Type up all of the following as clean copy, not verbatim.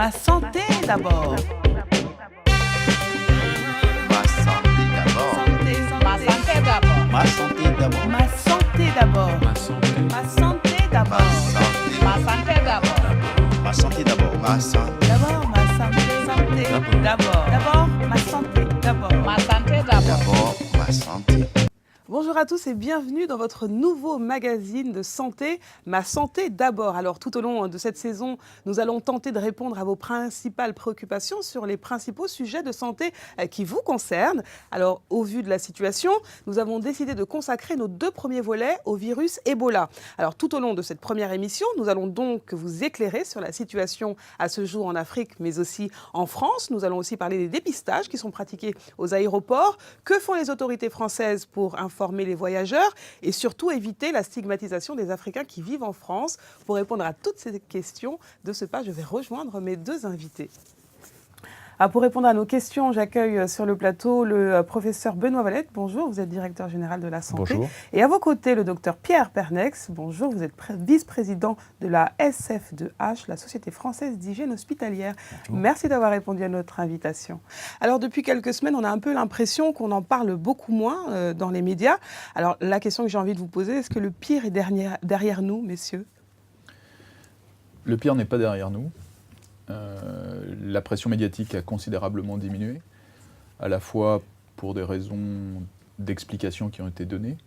Ma santé d'abord. Ma santé d'abord. Santé, Ma santé. santé d'abord. Ma santé d'abord. Ma santé d'abord. Ma santé. Ma santé d'abord. Ma santé d'abord. Ma santé d'abord. Ma santé. D'abord, ma santé, santé. D'abord. D'abord, ma santé. D'abord. Ma santé d'abord. D'abord, ma santé. Bonjour à tous et bienvenue dans votre nouveau magazine de santé, Ma santé d'abord. Alors tout au long de cette saison, nous allons tenter de répondre à vos principales préoccupations sur les principaux sujets de santé qui vous concernent. Alors au vu de la situation, nous avons décidé de consacrer nos 2 premiers volets au virus Ebola. Alors tout au long de cette première émission, nous allons donc vous éclairer sur la situation à ce jour en Afrique, mais aussi en France. Nous allons aussi parler des dépistages qui sont pratiqués aux aéroports. Que font les autorités françaises pour informer les voyageurs et surtout éviter la stigmatisation des Africains qui vivent en France. Pour répondre à toutes ces questions, de ce pas, je vais rejoindre mes 2 invités. Pour répondre à nos questions, j'accueille sur le plateau le professeur Benoît Valette. Bonjour, vous êtes directeur général de la santé. Bonjour. Et à vos côtés, le docteur Pierre Pernex. Bonjour, vous êtes vice-président de la SF2H, la Société française d'hygiène hospitalière. Bonjour. Merci d'avoir répondu à notre invitation. Alors, depuis quelques semaines, on a un peu l'impression qu'on en parle beaucoup moins dans les médias. Alors, la question que j'ai envie de vous poser, est-ce que le pire est derrière nous, messieurs ? Le pire n'est pas derrière nous. La pression médiatique a considérablement diminué, à la fois pour des raisons d'explication qui ont été données,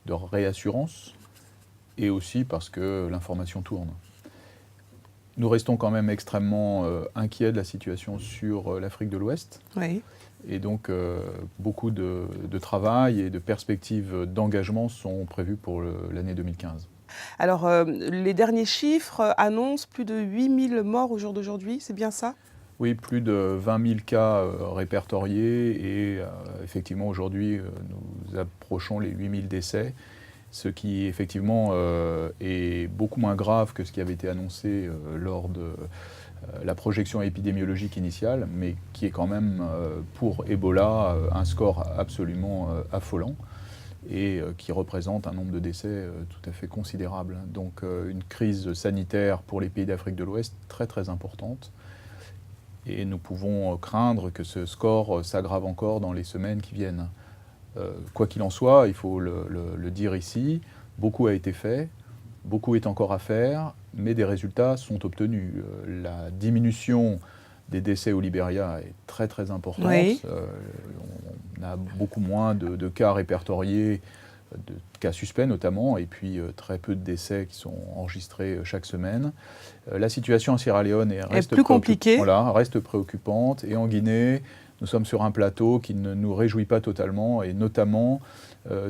de réassurance, et aussi parce que l'information tourne. Nous restons quand même extrêmement inquiets de la situation sur l'Afrique de l'Ouest. Oui. Et donc, beaucoup de travail et de perspectives d'engagement sont prévus pour l'année 2015. Alors, les derniers chiffres annoncent plus de 8000 morts au jour d'aujourd'hui, c'est bien ça ? Oui, plus de 20 000 cas répertoriés et effectivement aujourd'hui nous approchons les 8 000 décès, ce qui effectivement est beaucoup moins grave que ce qui avait été annoncé lors de la projection épidémiologique initiale, mais qui est quand même pour Ebola un score absolument affolant et qui représente un nombre de décès tout à fait considérable. Donc une crise sanitaire pour les pays d'Afrique de l'Ouest très très importante. Et nous pouvons craindre que ce score s'aggrave encore dans les semaines qui viennent. Quoi qu'il en soit, il faut le dire ici, beaucoup a été fait, beaucoup est encore à faire, mais des résultats sont obtenus. La diminution des décès au Libéria est très très importante. Oui. On a beaucoup moins de cas répertoriés, de cas suspects notamment, et puis très peu de décès qui sont enregistrés chaque semaine. La situation en Sierra Leone reste plus compliquée. Voilà, reste préoccupante. Et en Guinée, nous sommes sur un plateau qui ne nous réjouit pas totalement, et notamment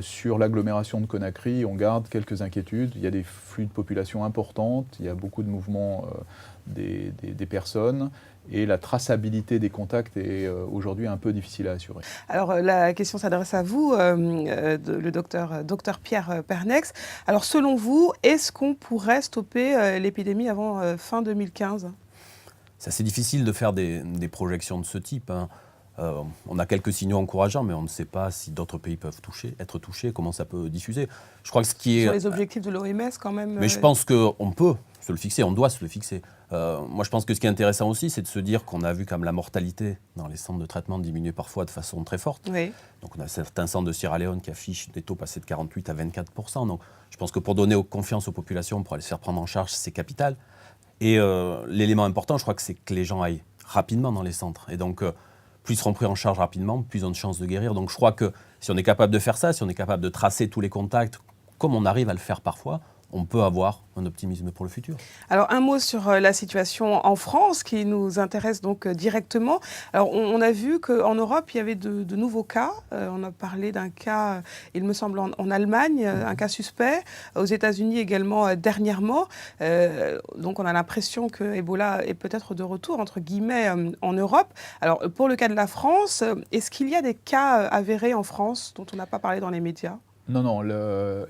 sur l'agglomération de Conakry, on garde quelques inquiétudes. Il y a des flux de population importants, il y a beaucoup de mouvements des personnes, et la traçabilité des contacts est aujourd'hui un peu difficile à assurer. Alors, la question s'adresse à vous, le docteur Pierre Pernex. Alors, selon vous, est-ce qu'on pourrait stopper l'épidémie avant fin 2015 ? C'est assez difficile de faire des projections de ce type, hein. On a quelques signaux encourageants, mais on ne sait pas si d'autres pays peuvent être touchés, comment ça peut diffuser. Je crois que ce qui est... Sur les objectifs de l'OMS, quand même. Mais je pense qu'on peut se le fixer, on doit se le fixer. Moi, je pense que ce qui est intéressant aussi, c'est de se dire qu'on a vu comme la mortalité dans les centres de traitement diminuer parfois de façon très forte. Oui. Donc, on a certains centres de Sierra Leone qui affichent des taux passés de 48 à 24%. Donc, je pense que pour donner confiance aux populations, pour aller se faire prendre en charge, c'est capital. Et l'élément important, je crois que c'est que les gens aillent rapidement dans les centres. Et donc, plus ils seront pris en charge rapidement, plus ils ont de chances de guérir. Donc je crois que si on est capable de faire ça, si on est capable de tracer tous les contacts, comme on arrive à le faire parfois, on peut avoir un optimisme pour le futur. Alors, un mot sur la situation en France qui nous intéresse donc directement. Alors, on a vu qu'en Europe, il y avait de nouveaux cas. On a parlé d'un cas, il me semble, en Allemagne, un cas suspect. Aux États-Unis également, dernièrement. Donc, on a l'impression que Ebola est peut-être de retour, entre guillemets, en Europe. Alors, pour le cas de la France, est-ce qu'il y a des cas avérés en France dont on n'a pas parlé dans les médias ? Non,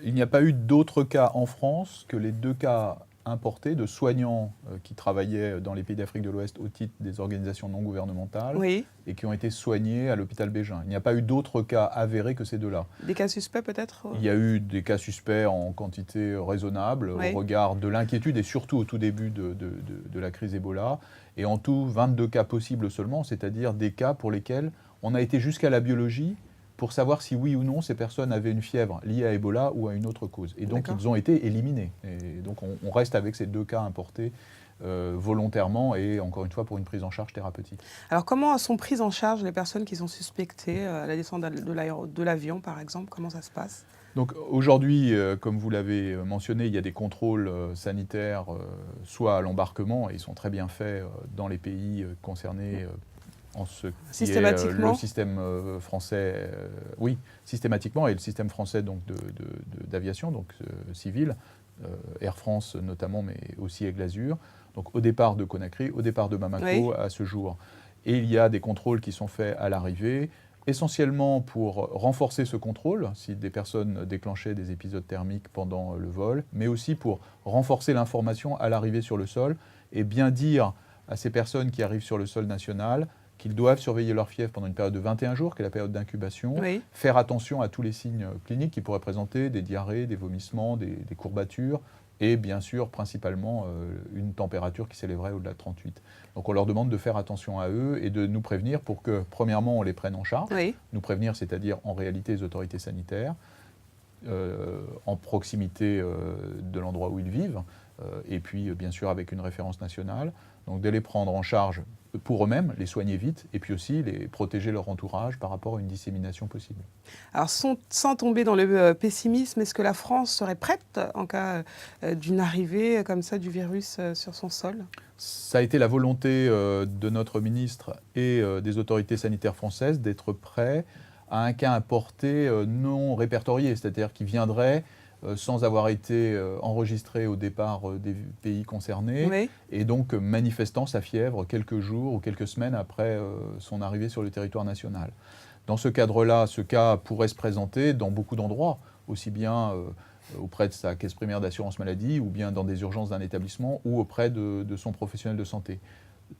il n'y a pas eu d'autres cas en France que les 2 cas importés de soignants qui travaillaient dans les pays d'Afrique de l'Ouest au titre des organisations non gouvernementales Oui. et qui ont été soignés à l'hôpital Bégin. Il n'y a pas eu d'autres cas avérés que ces deux-là. Des cas suspects peut-être Il y a eu des cas suspects en quantité raisonnable Oui. au regard de l'inquiétude et surtout au tout début de la crise Ebola. Et en tout, 22 cas possibles seulement, c'est-à-dire des cas pour lesquels on a été jusqu'à la biologie pour savoir si oui ou non ces personnes avaient une fièvre liée à Ebola ou à une autre cause. Et donc D'accord. ils ont été éliminés. Et donc on reste avec ces 2 cas importés volontairement et encore une fois pour une prise en charge thérapeutique. Alors comment sont prises en charge les personnes qui sont suspectées à la descente de l'avion par exemple? Comment ça se passe? Donc aujourd'hui, comme vous l'avez mentionné, il y a des contrôles sanitaires, soit à l'embarquement, et ils sont très bien faits dans les pays concernés en ce qui est Systématiquement le système français, oui, systématiquement, et le système français donc, d'aviation, donc civil, Air France notamment, mais aussi Aigle Azur, donc au départ de Conakry, au départ de Bamako, Oui. à ce jour. Et il y a des contrôles qui sont faits à l'arrivée, essentiellement pour renforcer ce contrôle, si des personnes déclenchaient des épisodes thermiques pendant le vol, mais aussi pour renforcer l'information à l'arrivée sur le sol et bien dire à ces personnes qui arrivent sur le sol national qu'ils doivent surveiller leur fièvre pendant une période de 21 jours, qui est la période d'incubation, Oui. faire attention à tous les signes cliniques qui pourraient présenter des diarrhées, des vomissements, des courbatures, et bien sûr, principalement, une température qui s'élèverait au-delà de 38. Donc on leur demande de faire attention à eux et de nous prévenir pour que, premièrement, on les prenne en charge. Oui. Nous prévenir, c'est-à-dire en réalité les autorités sanitaires, en proximité de l'endroit où ils vivent, et puis bien sûr avec une référence nationale. Donc de les prendre en charge pour eux-mêmes, les soigner vite, et puis aussi les protéger leur entourage par rapport à une dissémination possible. Alors sans tomber dans le pessimisme, est-ce que la France serait prête en cas d'une arrivée comme ça du virus sur son sol? Ça a été la volonté de notre ministre et des autorités sanitaires françaises d'être prêts à un cas importé non répertorié, c'est-à-dire qui viendrait sans avoir été enregistré au départ des pays concernés, Oui. et donc manifestant sa fièvre quelques jours ou quelques semaines après son arrivée sur le territoire national. Dans ce cadre-là, ce cas pourrait se présenter dans beaucoup d'endroits, aussi bien auprès de sa caisse primaire d'assurance maladie, ou bien dans des urgences d'un établissement, ou auprès de son professionnel de santé.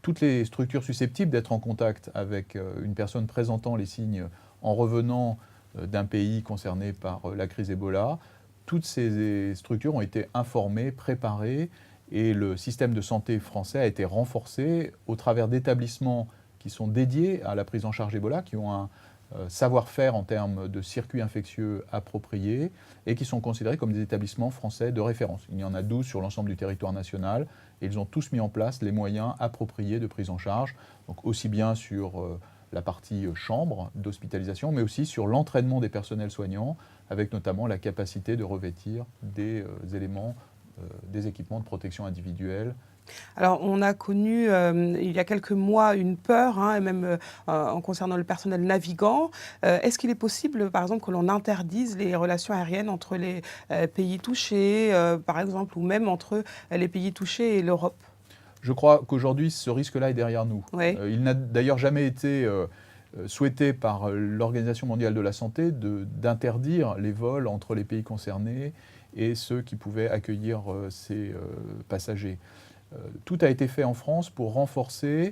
Toutes les structures susceptibles d'être en contact avec une personne présentant les signes en revenant d'un pays concerné par la crise Ebola, toutes ces structures ont été informées, préparées, et le système de santé français a été renforcé au travers d'établissements qui sont dédiés à la prise en charge Ebola, qui ont un savoir-faire en termes de circuits infectieux appropriés et qui sont considérés comme des établissements français de référence. Il y en a 12 sur l'ensemble du territoire national et ils ont tous mis en place les moyens appropriés de prise en charge, donc aussi bien sur la partie chambre d'hospitalisation, mais aussi sur l'entraînement des personnels soignants, avec notamment la capacité de revêtir des éléments, des équipements de protection individuelle. Alors, on a connu il y a quelques mois une peur, et même en concernant le personnel navigant. Est-ce qu'il est possible, par exemple, que l'on interdise les relations aériennes entre les pays touchés, par exemple, ou même entre les pays touchés et l'Europe? Je crois qu'aujourd'hui, ce risque-là est derrière nous. Oui. Il n'a d'ailleurs jamais été souhaité par l'Organisation mondiale de la santé d'interdire les vols entre les pays concernés et ceux qui pouvaient accueillir ces passagers. Tout a été fait en France pour renforcer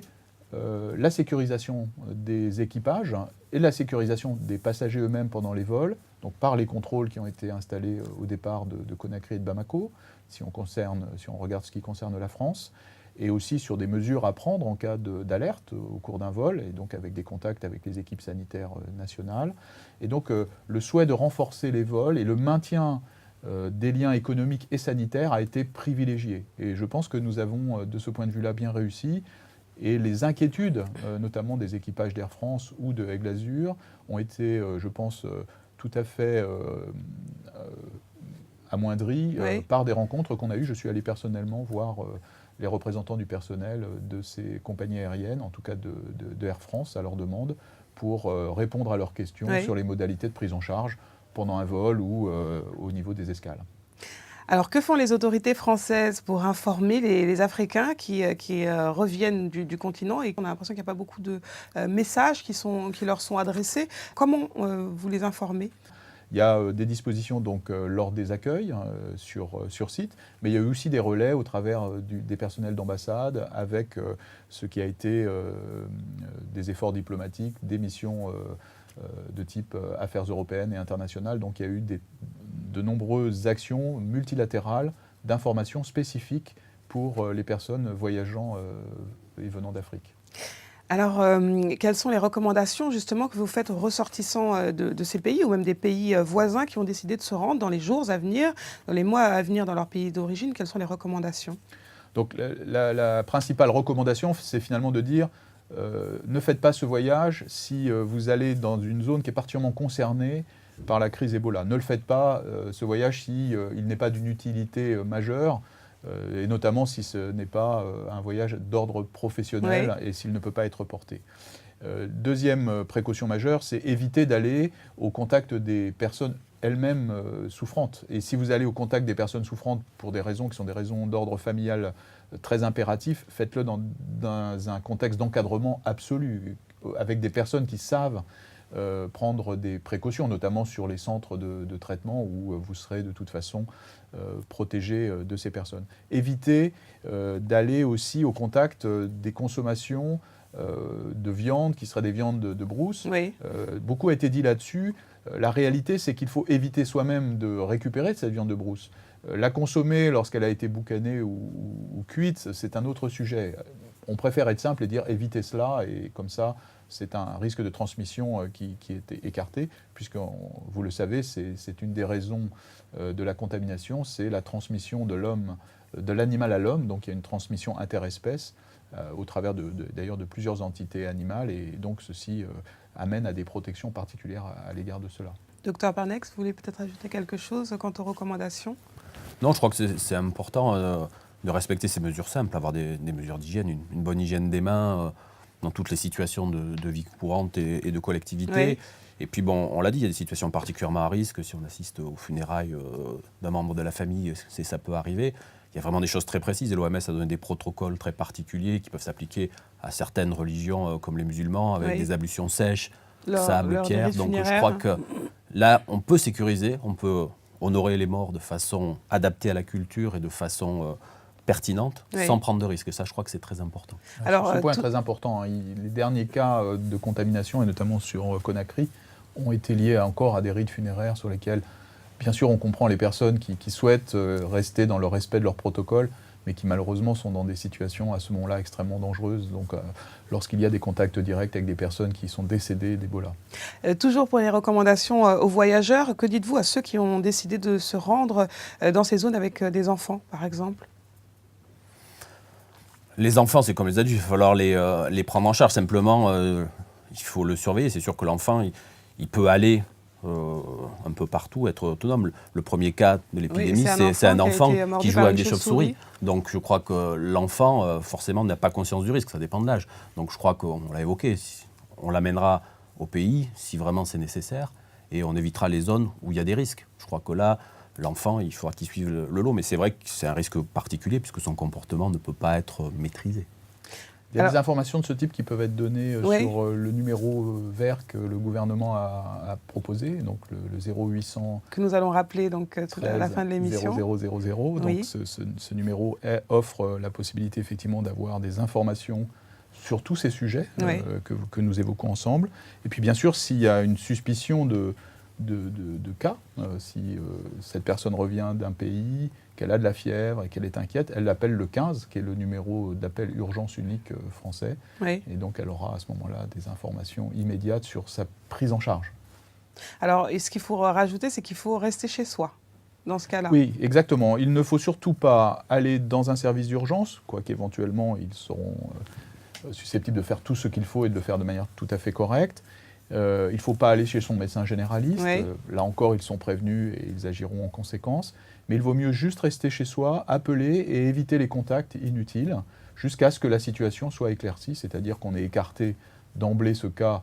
la sécurisation des équipages et la sécurisation des passagers eux-mêmes pendant les vols, donc par les contrôles qui ont été installés au départ de Conakry et de Bamako, si on regarde ce qui concerne la France, et aussi sur des mesures à prendre en cas d'alerte au cours d'un vol, et donc avec des contacts avec les équipes sanitaires nationales. Et donc le souhait de renforcer les vols et le maintien des liens économiques et sanitaires a été privilégié. Et je pense que nous avons, de ce point de vue-là, bien réussi. Et les inquiétudes, notamment des équipages d'Air France ou de Aigle Azur, ont été, je pense, tout à fait amoindries par des rencontres qu'on a eues. Je suis allé personnellement voir les représentants du personnel de ces compagnies aériennes, en tout cas de Air France, à leur demande, pour répondre à leurs questions sur les modalités de prise en charge pendant un vol ou au niveau des escales. Alors, que font les autorités françaises pour informer les Africains qui reviennent du continent et qu'on a l'impression qu'il n'y a pas beaucoup de messages qui leur sont adressés? Comment vous les informez? Il y a des dispositions donc, lors des accueils sur site, mais il y a eu aussi des relais au travers des personnels d'ambassade avec ce qui a été des efforts diplomatiques, des missions de type affaires européennes et internationales. Donc il y a eu de nombreuses actions multilatérales d'information spécifiques pour les personnes voyageant et venant d'Afrique. Alors, quelles sont les recommandations justement que vous faites aux ressortissants de ces pays ou même des pays voisins qui ont décidé de se rendre dans les jours à venir, dans les mois à venir dans leur pays d'origine? Quelles sont les recommandations? Donc la principale recommandation, c'est finalement de dire ne faites pas ce voyage si vous allez dans une zone qui est particulièrement concernée par la crise Ebola. Ne le faites pas, ce voyage, si il n'est pas d'une utilité majeure, et notamment si ce n'est pas un voyage d'ordre professionnel et s'il ne peut pas être porté. Deuxième précaution majeure, c'est éviter d'aller au contact des personnes elles-mêmes souffrantes. Et si vous allez au contact des personnes souffrantes pour des raisons qui sont des raisons d'ordre familial très impératif, faites-le dans un contexte d'encadrement absolu, avec des personnes qui savent prendre des précautions, notamment sur les centres de traitement où vous serez de toute façon protégé de ces personnes. Évitez d'aller aussi au contact des consommations de viande qui seraient des viandes de brousse. Oui. Beaucoup a été dit là-dessus. La réalité, c'est qu'il faut éviter soi-même de récupérer de cette viande de brousse. La consommer lorsqu'elle a été boucanée ou cuite, c'est un autre sujet. On préfère être simple et dire évitez cela, et comme ça, c'est un risque de transmission qui est écarté, puisque, vous le savez, c'est une des raisons de la contamination, c'est la transmission de l'animal à l'homme, donc il y a une transmission interespèce au travers d'ailleurs de plusieurs entités animales, et donc ceci amène à des protections particulières à l'égard de cela. Docteur Parnex, vous voulez peut-être ajouter quelque chose quant aux recommandations? Non, je crois que c'est important de respecter ces mesures simples, avoir des mesures d'hygiène, une bonne hygiène des mains dans toutes les situations de vie courante et de collectivité. Oui. Et puis bon, on l'a dit, il y a des situations particulièrement à risque. Si on assiste aux funérailles d'un membre de la famille, ça peut arriver. Il y a vraiment des choses très précises, et l'OMS a donné des protocoles très particuliers qui peuvent s'appliquer à certaines religions comme les musulmans, avec des ablutions sèches, sable, pierre. Donc je crois que là, on peut sécuriser, on peut honorer les morts de façon adaptée à la culture et de façon pertinente, sans prendre de risques. Et ça, je crois que c'est très important. Alors, ce point est très important. Les derniers cas de contamination, et notamment sur Conakry, ont été liés encore à des rites funéraires sur lesquels, bien sûr, on comprend les personnes qui souhaitent rester dans le respect de leur protocole, mais qui malheureusement sont dans des situations à ce moment-là extrêmement dangereuses. Donc, lorsqu'il y a des contacts directs avec des personnes qui sont décédées d'Ebola. Toujours pour les recommandations aux voyageurs, que dites-vous à ceux qui ont décidé de se rendre dans ces zones avec des enfants, par exemple? Les enfants, c'est comme les adultes, il va falloir les prendre en charge. Simplement, il faut le surveiller. C'est sûr que l'enfant, il peut aller un peu partout, être autonome. Le premier cas de l'épidémie, c'est un enfant qui joue avec des chauves-souris. Donc je crois que l'enfant, forcément, n'a pas conscience du risque, ça dépend de l'âge. Donc je crois qu'on l'a évoqué, on l'amènera au pays si vraiment c'est nécessaire, et on évitera les zones où il y a des risques. Je crois que là, l'enfant, il faudra qu'il suive le lot, mais c'est vrai que c'est un risque particulier puisque son comportement ne peut pas être maîtrisé. Il y a des informations de ce type qui peuvent être données sur le numéro vert que le gouvernement a proposé, donc le 0800... Que nous allons rappeler donc, à la fin de l'émission. 0000. Donc ce numéro offre la possibilité effectivement d'avoir des informations sur tous ces sujets que nous évoquons ensemble. Et puis bien sûr, s'il y a une suspicion de cas, si cette personne revient d'un pays, qu'elle a de la fièvre et qu'elle est inquiète, elle appelle le 15, qui est le numéro d'appel urgence unique français. Oui. Et donc elle aura à ce moment-là des informations immédiates sur sa prise en charge. Alors, et ce qu'il faut rajouter, c'est qu'il faut rester chez soi, dans ce cas-là. Oui, exactement. Il ne faut surtout pas aller dans un service d'urgence, quoiqu'éventuellement ils seront susceptibles de faire tout ce qu'il faut et de le faire de manière tout à fait correcte. Il ne faut pas aller chez son médecin généraliste. Oui. Là encore, ils sont prévenus et ils agiront en conséquence. Mais il vaut mieux juste rester chez soi, appeler et éviter les contacts inutiles jusqu'à ce que la situation soit éclaircie, c'est-à-dire qu'on ait écarté d'emblée ce cas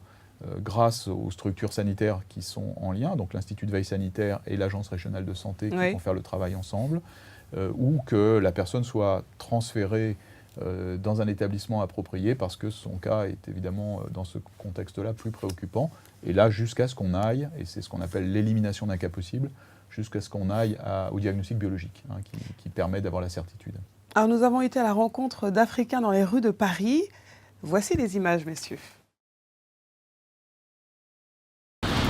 grâce aux structures sanitaires qui sont en lien, donc l'Institut de veille sanitaire et l'Agence régionale de santé qui vont faire le travail ensemble, ou que la personne soit transférée dans un établissement approprié parce que son cas est évidemment dans ce contexte-là plus préoccupant. Et là, jusqu'à ce qu'on aille, et c'est ce qu'on appelle l'élimination d'un cas possible, jusqu'à ce qu'on aille au diagnostic biologique, qui permet d'avoir la certitude. Alors nous avons été à la rencontre d'Africains dans les rues de Paris. Voici les images, messieurs.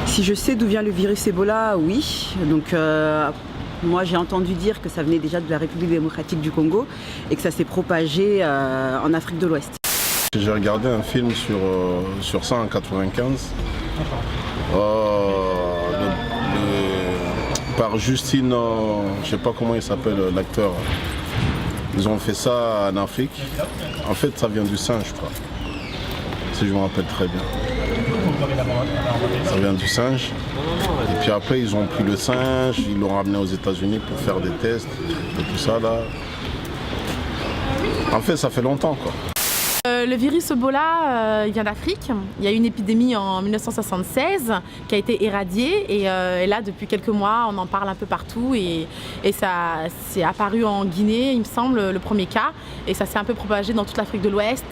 Si je sais d'où vient le virus Ebola, oui. Donc moi j'ai entendu dire que ça venait déjà de la République démocratique du Congo et que ça s'est propagé en Afrique de l'Ouest. J'ai regardé un film sur ça en 1995 par Justine, je ne sais pas comment il s'appelle l'acteur. Ils ont fait ça en Afrique. En fait ça vient du singe, je crois. Si je me rappelle très bien. Ça vient du singe. Et puis après, ils ont pris le singe, ils l'ont ramené aux États-Unis pour faire des tests et tout ça là. En fait, ça fait longtemps quoi. Le virus Ebola, il vient d'Afrique. Il y a eu une épidémie en 1976 qui a été éradiée et là, depuis quelques mois, on en parle un peu partout et ça s'est apparu en Guinée, il me semble, le premier cas, et ça s'est un peu propagé dans toute l'Afrique de l'Ouest.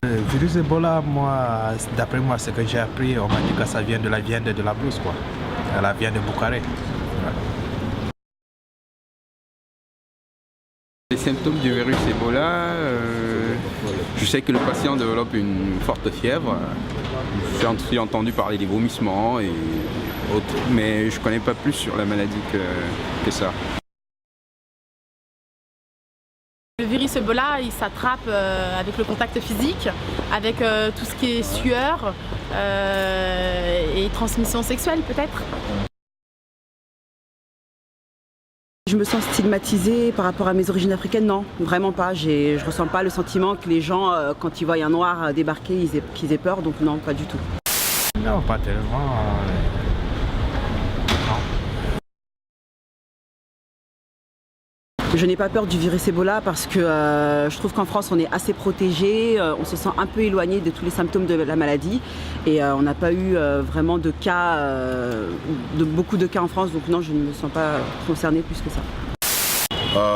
Le virus Ebola, moi, d'après moi, ce que j'ai appris, on m'a dit que ça vient de la viande de la blouse, quoi. La viande de Boucaré. Les symptômes du virus Ebola, je sais que le patient développe une forte fièvre. J'ai entendu parler des vomissements et autres, mais je ne connais pas plus sur la maladie que ça. Le virus Ebola, il s'attrape avec le contact physique, avec tout ce qui est sueur et transmission sexuelle peut-être. Je me sens stigmatisée par rapport à mes origines africaines, non, vraiment pas. Je ne ressens pas le sentiment que les gens, quand ils voient un noir débarquer, qu'ils aient peur, donc non, pas du tout. Non, pas tellement. Je n'ai pas peur du virus Ebola parce que je trouve qu'en France on est assez protégé, on se sent un peu éloigné de tous les symptômes de la maladie et on n'a pas eu vraiment de cas, beaucoup de cas en France, donc non, je ne me sens pas concernée plus que ça.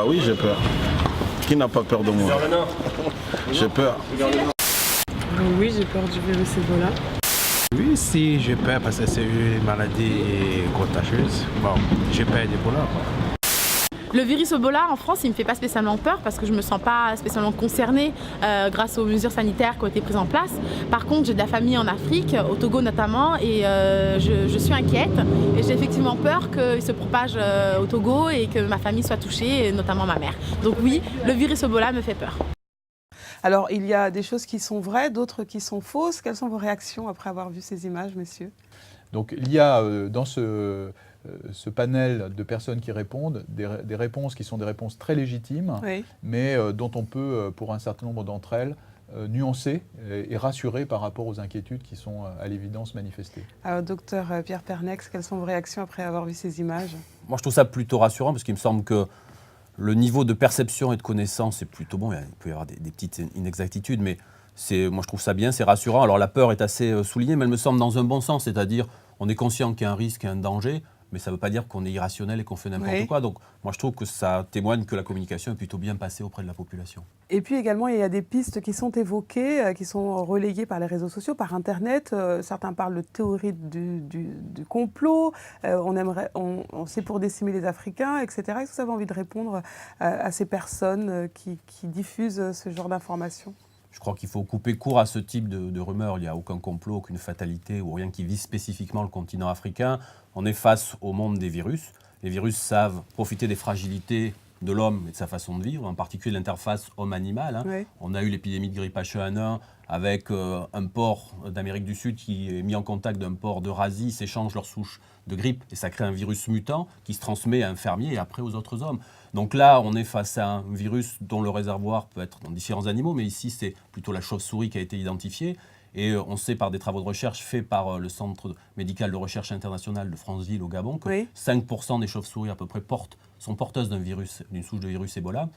Oui, j'ai peur. Qui n'a pas peur de moi? J'ai peur. Oui, j'ai peur du virus Ebola. Oui, si, j'ai peur parce que c'est une maladie contagieuse. Bon, j'ai peur d'Ebola, quoi. Le virus Ebola en France, il ne me fait pas spécialement peur parce que je ne me sens pas spécialement concernée grâce aux mesures sanitaires qui ont été prises en place. Par contre, j'ai de la famille en Afrique, au Togo notamment, et je suis inquiète. Et j'ai effectivement peur qu'il se propage au Togo et que ma famille soit touchée, et notamment ma mère. Donc oui, le virus Ebola me fait peur. Alors, il y a des choses qui sont vraies, d'autres qui sont fausses. Quelles sont vos réactions après avoir vu ces images, messieurs? Donc il y a dans ce panel de personnes qui répondent, des réponses qui sont des réponses très légitimes, Oui. mais dont on peut, pour un certain nombre d'entre elles, nuancer et rassurer par rapport aux inquiétudes qui sont à l'évidence manifestées. Alors, docteur Pierre Pernex, quelles sont vos réactions après avoir vu ces images? Moi, je trouve ça plutôt rassurant parce qu'il me semble que le niveau de perception et de connaissance est plutôt bon. Il peut y avoir des petites inexactitudes, mais moi, je trouve ça bien, c'est rassurant. Alors, la peur est assez soulignée, mais elle me semble dans un bon sens, c'est-à-dire on est conscient qu'il y a un risque, un danger, mais ça ne veut pas dire qu'on est irrationnel et qu'on fait n'importe quoi. Donc, moi, je trouve que ça témoigne que la communication est plutôt bien passée auprès de la population. Et puis également, il y a des pistes qui sont évoquées, qui sont relayées par les réseaux sociaux, par Internet. Certains parlent de théorie du complot. C'est pour décimer les Africains, etc. Est-ce que vous avez envie de répondre à ces personnes qui diffusent ce genre d'informations? Je crois qu'il faut couper court à ce type de rumeurs. Il n'y a aucun complot, aucune fatalité ou rien qui vise spécifiquement le continent africain. On est face au monde des virus. Les virus savent profiter des fragilités de l'homme et de sa façon de vivre, en particulier l'interface homme-animal. Oui. On a eu l'épidémie de grippe H1N1 avec un porc d'Amérique du Sud qui est mis en contact d'un porc d'Eurasie, s'échangent leurs souches de grippe et ça crée un virus mutant qui se transmet à un fermier et après aux autres hommes. Donc là, on est face à un virus dont le réservoir peut être dans différents animaux, mais ici, c'est plutôt la chauve-souris qui a été identifiée. Et on sait par des travaux de recherche faits par le Centre médical de recherche international de Franceville au Gabon que 5% des chauves-souris à peu près sont porteuses d'une souche de virus Ebola.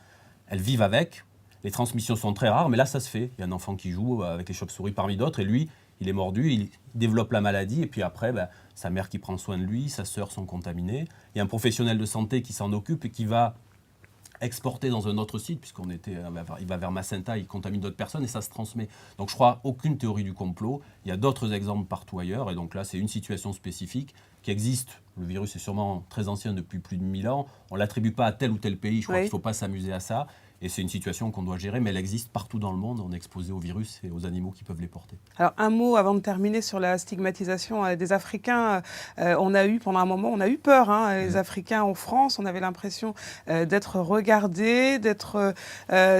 Elles vivent avec. Les transmissions sont très rares, mais là, ça se fait. Il y a un enfant qui joue avec les chauves-souris parmi d'autres, et lui, il est mordu, il développe la maladie, et puis après, sa mère qui prend soin de lui, sa sœur sont contaminées. Il y a un professionnel de santé qui s'en occupe et qui va exporté dans un autre site, il va vers Macenta, il contamine d'autres personnes et ça se transmet. Donc je crois aucune théorie du complot. Il y a d'autres exemples partout ailleurs et donc là c'est une situation spécifique qui existe. Le virus est sûrement très ancien depuis plus de 1000 ans. On ne l'attribue pas à tel ou tel pays. Je crois qu'il ne faut pas s'amuser à ça. Et c'est une situation qu'on doit gérer, mais elle existe partout dans le monde. On est exposé aux virus et aux animaux qui peuvent les porter. Alors un mot avant de terminer sur la stigmatisation des Africains. On a eu pendant un moment, on a eu peur. Les Africains en France, on avait l'impression d'être regardés, d'être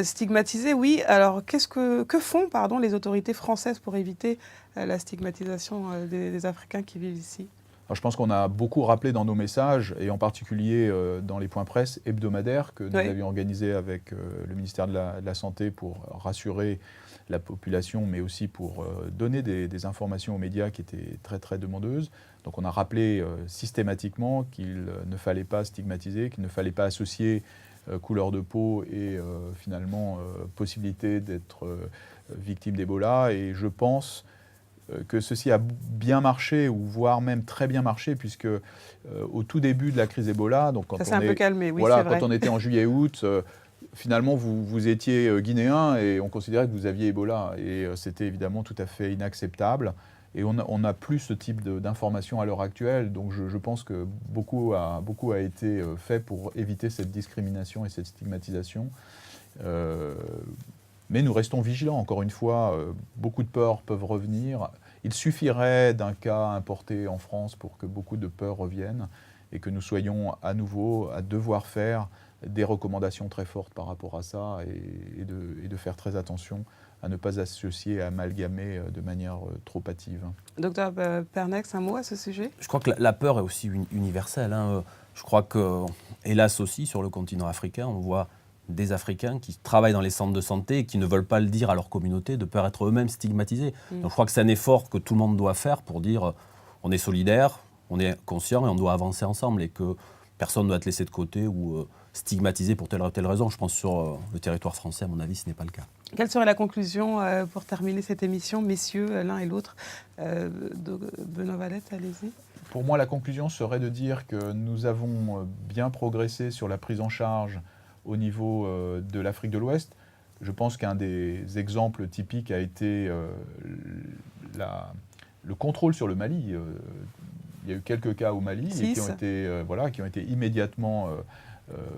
stigmatisés. Oui. Alors que font les autorités françaises pour éviter la stigmatisation des Africains qui vivent ici? Alors, je pense qu'on a beaucoup rappelé dans nos messages, et en particulier dans les points presse hebdomadaires que nous avions organisés avec le ministère de la Santé pour rassurer la population, mais aussi pour donner des informations aux médias qui étaient très très demandeuses. Donc on a rappelé systématiquement qu'il ne fallait pas stigmatiser, qu'il ne fallait pas associer couleur de peau et finalement possibilité d'être victime d'Ebola. Et je pense que ceci a bien marché, ou voire même très bien marché, puisque au tout début de la crise Ebola, donc quand, un peu calmé, oui, voilà, quand on était en juillet-août, finalement vous étiez guinéen et on considérait que vous aviez Ebola. Et c'était évidemment tout à fait inacceptable. Et on n'a plus ce type d'informations à l'heure actuelle. Donc je pense que beaucoup a été fait pour éviter cette discrimination et cette stigmatisation. Mais nous restons vigilants. Encore une fois, beaucoup de peurs peuvent revenir. Il suffirait d'un cas importé en France pour que beaucoup de peurs reviennent et que nous soyons à nouveau à devoir faire des recommandations très fortes par rapport à ça et de faire très attention à ne pas associer, à amalgamer de manière trop hâtive. Docteur Pernex, un mot à ce sujet? Je crois que la peur est aussi universelle. Je crois que, hélas aussi, sur le continent africain, on voit des Africains qui travaillent dans les centres de santé et qui ne veulent pas le dire à leur communauté de peur d'être eux-mêmes stigmatisés. Donc je crois que c'est un effort que tout le monde doit faire pour dire on est solidaire, on est conscient et on doit avancer ensemble et que personne ne doit être laissé de côté ou stigmatisé pour telle ou telle raison. Je pense que sur le territoire français, à mon avis, ce n'est pas le cas. Quelle serait la conclusion pour terminer cette émission, messieurs, l'un et l'autre? Benoît Valette, allez-y. Pour moi, la conclusion serait de dire que nous avons bien progressé sur la prise en charge au niveau de l'Afrique de l'Ouest. Je pense qu'un des exemples typiques a été le contrôle sur le Mali. Il y a eu quelques cas au Mali et qui ont été immédiatement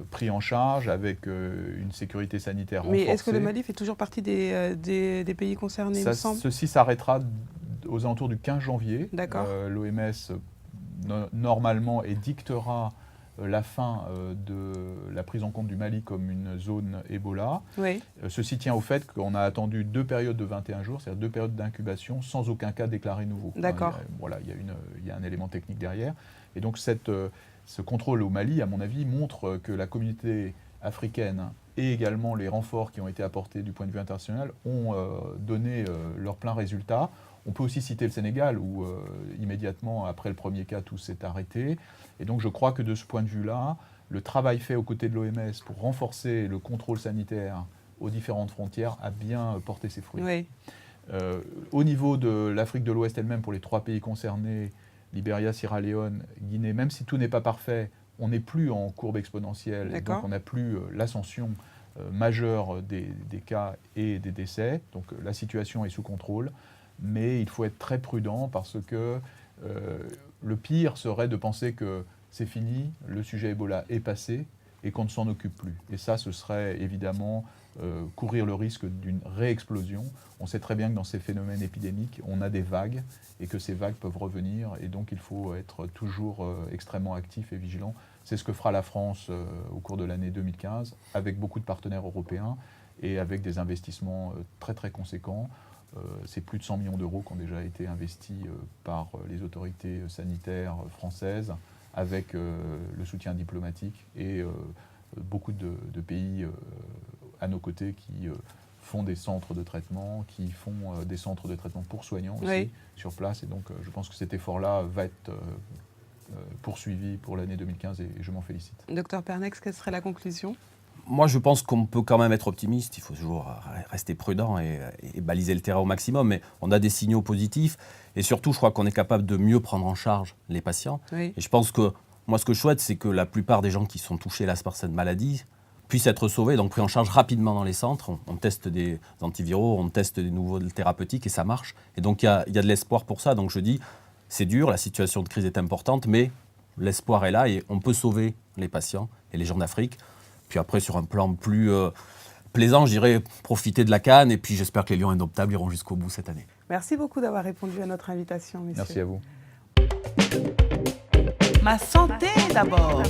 pris en charge avec une sécurité sanitaire renforcée. Mais est-ce que le Mali fait toujours partie des pays concernés, il me semble? Ceci s'arrêtera aux alentours du 15 janvier. D'accord. L'OMS, normalement, dictera la fin de la prise en compte du Mali comme une zone Ebola. Oui. Ceci tient au fait qu'on a attendu 2 périodes de 21 jours, c'est-à-dire 2 périodes d'incubation sans aucun cas déclaré nouveau. D'accord. Il y a un élément technique derrière. Et donc ce contrôle au Mali, à mon avis, montre que la communauté africaine et également les renforts qui ont été apportés du point de vue international ont donné leur plein résultat. On peut aussi citer le Sénégal où immédiatement après le premier cas, tout s'est arrêté. Et donc je crois que de ce point de vue-là, le travail fait aux côtés de l'OMS pour renforcer le contrôle sanitaire aux différentes frontières a bien porté ses fruits. Oui. Au niveau de l'Afrique de l'Ouest elle-même, pour les 3 pays concernés, Libéria, Sierra Leone, Guinée, même si tout n'est pas parfait, on n'est plus en courbe exponentielle. Et donc on n'a plus l'ascension majeure des cas et des décès. Donc la situation est sous contrôle. Mais il faut être très prudent parce que le pire serait de penser que c'est fini, le sujet Ebola est passé et qu'on ne s'en occupe plus. Et ça, ce serait évidemment courir le risque d'une réexplosion. On sait très bien que dans ces phénomènes épidémiques, on a des vagues et que ces vagues peuvent revenir. Et donc, il faut être toujours extrêmement actif et vigilant. C'est ce que fera la France au cours de l'année 2015 avec beaucoup de partenaires européens et avec des investissements très très conséquents. C'est plus de 100 millions d'euros qui ont déjà été investis par les autorités sanitaires françaises avec le soutien diplomatique et beaucoup de pays à nos côtés qui font des centres de traitement, qui font des centres de traitement pour soignants aussi sur place. Et donc je pense que cet effort-là va être poursuivi pour l'année 2015 et je m'en félicite. Docteur Pernex, quelle serait la conclusion ? Moi, je pense qu'on peut quand même être optimiste. Il faut toujours rester prudent et baliser le terrain au maximum. Mais on a des signaux positifs. Et surtout, je crois qu'on est capable de mieux prendre en charge les patients. Oui. Et je pense que, moi, ce que je souhaite, c'est que la plupart des gens qui sont touchés hélas, par cette maladie puissent être sauvés, donc pris en charge rapidement dans les centres. On teste des antiviraux, on teste des nouveaux thérapeutiques et ça marche. Et donc il y a de l'espoir pour ça. Donc je dis, c'est dur, la situation de crise est importante, mais l'espoir est là et on peut sauver les patients et les gens d'Afrique. Puis après, sur un plan plus plaisant, je dirais profiter de la CAN et puis j'espère que les Lions Indomptables iront jusqu'au bout cette année. Merci beaucoup d'avoir répondu à notre invitation, messieurs. Merci à vous. Ma santé d'abord.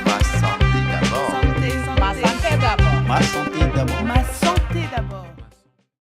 Ma santé d'abord. Santé, santé. Ma santé d'abord. Ma santé d'abord. Ma santé d'abord.